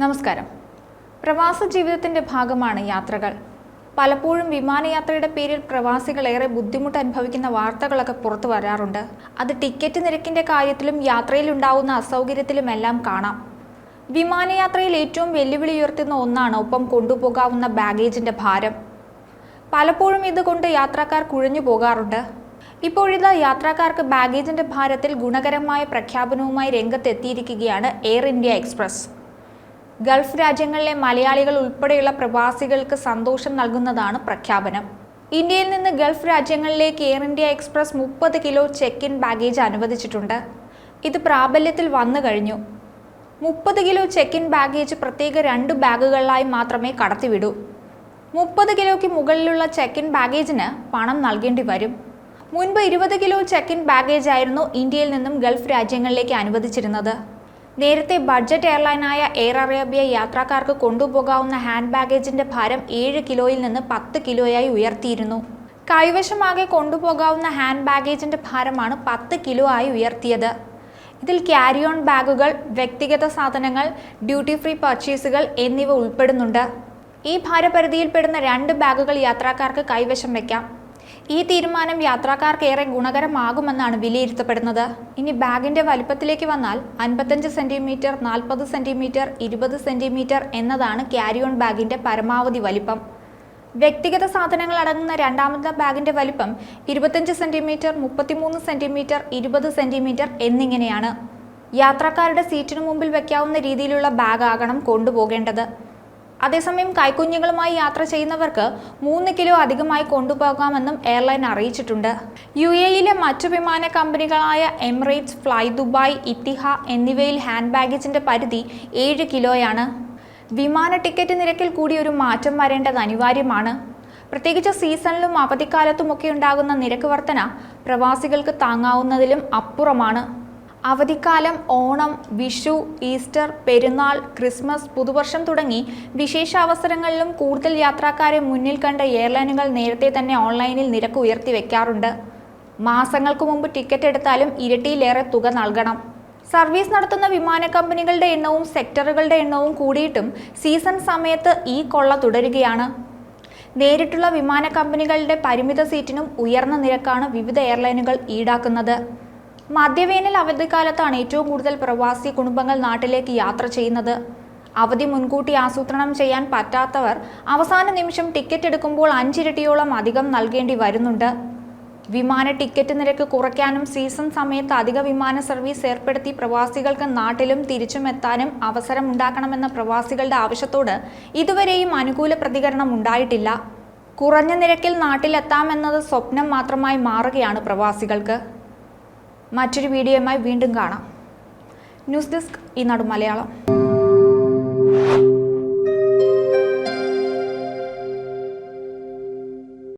നമസ്കാരം. പ്രവാസ ജീവിതത്തിന്റെ ഭാഗമാണ് യാത്രകൾ. പലപ്പോഴും വിമാനയാത്രയുടെ പേരിൽ പ്രവാസികൾ ഏറെ ബുദ്ധിമുട്ട് അനുഭവിക്കുന്ന വാർത്തകളൊക്കെ പുറത്തു വരാറുണ്ട്. അത് ടിക്കറ്റ് നിരക്കിന്റെ കാര്യത്തിലും യാത്രയിലുണ്ടാവുന്ന അസൗകര്യത്തിലുമെല്ലാം കാണാം. വിമാനയാത്രയിൽ ഏറ്റവും വെല്ലുവിളി ഉയർത്തുന്ന ഒന്നാണ് ഒപ്പം കൊണ്ടുപോകാവുന്ന ബാഗേജിന്റെ ഭാരം. പലപ്പോഴും ഇതുകൊണ്ട് യാത്രക്കാർ കുഴഞ്ഞു പോകാറുണ്ട്. ഇപ്പോഴിതാ യാത്രക്കാർക്ക് ബാഗേജിന്റെ ഭാരത്തിൽ ഗുണകരമായ പ്രഖ്യാപനവുമായി രംഗത്തെത്തിയിരിക്കുകയാണ് എയർ ഇന്ത്യ എക്സ്പ്രസ്. ഗൾഫ് രാജ്യങ്ങളിലെ മലയാളികൾ ഉൾപ്പെടെയുള്ള പ്രവാസികൾക്ക് സന്തോഷം നൽകുന്നതാണ് പ്രഖ്യാപനം. ഇന്ത്യയിൽ നിന്ന് ഗൾഫ് രാജ്യങ്ങളിലേക്ക് air India express 30 kilo check in baggage അനുവദിച്ചിട്ടുണ്ട്. ഇത് പ്രാബല്യത്തിൽ വന്നു കഴിഞ്ഞു. 30 കിലോ ചെക്ക് ഇൻ ബാഗേജ് പ്രത്യേക 2 ബാഗുകളിലായി മാത്രമേ കടത്തിവിടൂ. 30 കിലോയ്ക്ക് മുകളിലുള്ള ചെക്ക് ഇൻ ബാഗേജിന് പണം നൽകേണ്ടി വരും. മുൻപ് 20 കിലോ ചെക്ക് ഇൻ ബാഗേജ് ആയിരുന്നു ഇന്ത്യയിൽ നിന്നും ഗൾഫ് രാജ്യങ്ങളിലേക്ക് അനുവദിച്ചിരുന്നത്. നേരത്തെ ബഡ്ജറ്റ് എയർലൈനായ എയർ അറേബ്യ യാത്രക്കാർക്ക് കൊണ്ടുപോകാവുന്ന ഹാൻഡ് ബാഗേജിന്റെ ഭാരം 7 കിലോയിൽ നിന്ന് 10 കിലോയായി ഉയർത്തിയിരുന്നു. കൈവശമാകെ കൊണ്ടുപോകാവുന്ന ഹാൻഡ് ബാഗേജിന്റെ ഭാരമാണ് 10 കിലോ ആയി ഉയർത്തിയത്. ഇതിൽ ക്യാരി ഓൺ ബാഗുകൾ, വ്യക്തിഗത സാധനങ്ങൾ, ഡ്യൂട്ടി ഫ്രീ പർച്ചേസുകൾ എന്നിവ ഉൾപ്പെടുന്നുണ്ട്. ഈ ഭാരപരിധിയിൽപ്പെടുന്ന 2 ബാഗുകൾ യാത്രക്കാർക്ക് കൈവശം വയ്ക്കാം. ഈ തീരുമാനം യാത്രക്കാർക്ക് ഏറെ ഗുണകരമാകുമെന്നാണ് വിലയിരുത്തപ്പെടുന്നത്. ഇനി ബാഗിന്റെ വലിപ്പത്തിലേക്ക് വന്നാൽ 55 സെന്റിമീറ്റർ, 40 സെന്റിമീറ്റർ, 20 സെന്റിമീറ്റർ എന്നതാണ് ക്യാരി ഓൺ ബാഗിന്റെ പരമാവധി വലിപ്പം. വ്യക്തിഗത സാധനങ്ങൾ അടങ്ങുന്ന രണ്ടാമത്തെ ബാഗിന്റെ വലിപ്പം 25 സെന്റിമീറ്റർ, 33 സെന്റിമീറ്റർ, 20 സെന്റിമീറ്റർ എന്നിങ്ങനെയാണ്. യാത്രക്കാരുടെ സീറ്റിനു മുമ്പിൽ വയ്ക്കാവുന്ന രീതിയിലുള്ള ബാഗ് ആകണം കൊണ്ടുപോകേണ്ടത്. അതേസമയം കൈക്കുഞ്ഞുങ്ങളുമായി യാത്ര ചെയ്യുന്നവർക്ക് 3 കിലോ അധികമായി കൊണ്ടുപോകാമെന്നും എയർലൈൻ അറിയിച്ചിട്ടുണ്ട്. UAE-യിലെ മറ്റു വിമാന കമ്പനികളായ എമിറേറ്റ്സ്, ഫ്ലൈ ദുബായ്, ഇത്തിഹാദ് എന്നിവയിൽ ഹാൻഡ് ബാഗേജിന്റെ പരിധി 7 കിലോയാണ്. വിമാന ടിക്കറ്റ് നിരക്കിൽ കൂടി ഒരു മാറ്റം വരേണ്ടത് അനിവാര്യമാണ്. പ്രത്യേകിച്ച് സീസണിലും അവധിക്കാലത്തുമൊക്കെ ഉണ്ടാകുന്ന നിരക്ക് വർധന പ്രവാസികൾക്ക് താങ്ങാവുന്നതിലും അപ്പുറമാണ്. അവധിക്കാലം, ഓണം, വിഷു, ഈസ്റ്റർ, പെരുന്നാൾ, ക്രിസ്മസ്, പുതുവർഷം തുടങ്ങി വിശേഷ അവസരങ്ങളിലും കൂടുതൽ യാത്രക്കാരെ മുന്നിൽ കണ്ട എയർലൈനുകൾ നേരത്തെ തന്നെ ഓൺലൈനിൽ നിരക്ക് ഉയർത്തി വെക്കാറുണ്ട്. മാസങ്ങൾക്ക് മുമ്പ് ടിക്കറ്റ് എടുത്താലും ഇരട്ടിയിലേറെ തുക നൽകണം. സർവീസ് നടത്തുന്ന വിമാന കമ്പനികളുടെ എണ്ണവും സെക്ടറുകളുടെ എണ്ണവും കൂടിയിട്ടും സീസൺ സമയത്ത് ഈ കൊള്ള തുടരുകയാണ്. നേരിട്ടുള്ള വിമാന കമ്പനികളുടെ പരിമിത സീറ്റിനും ഉയർന്ന നിരക്കാണ് വിവിധ എയർലൈനുകൾ ഈടാക്കുന്നത്. മധ്യവേനൽ അവധിക്കാലത്താണ് ഏറ്റവും കൂടുതൽ പ്രവാസി കുടുംബങ്ങൾ നാട്ടിലേക്ക് യാത്ര ചെയ്യുന്നത്. അവധി മുൻകൂട്ടി ആസൂത്രണം ചെയ്യാൻ പറ്റാത്തവർ അവസാന നിമിഷം ടിക്കറ്റ് എടുക്കുമ്പോൾ 5 ഇരട്ടിയോളം അധികം നൽകേണ്ടി വരുന്നുണ്ട്. വിമാന ടിക്കറ്റ് നിരക്ക് കുറയ്ക്കാനും സീസൺ സമയത്ത് അധിക വിമാന സർവീസ് ഏർപ്പെടുത്തി പ്രവാസികൾക്ക് നാട്ടിലും തിരിച്ചും എത്താനും അവസരമുണ്ടാക്കണമെന്ന പ്രവാസികളുടെ ആവശ്യത്തോട് ഇതുവരെയും അനുകൂല പ്രതികരണം ഉണ്ടായിട്ടില്ല. കുറഞ്ഞ നിരക്കിൽ നാട്ടിലെത്താമെന്നത് സ്വപ്നം മാത്രമായി മാറുകയാണ് പ്രവാസികൾക്ക്. മറ്റൊരു വീഡിയോയുമായി വീണ്ടും കാണാം. ന്യൂസ് ഡെസ്ക് ഈനാട് മലയാളം.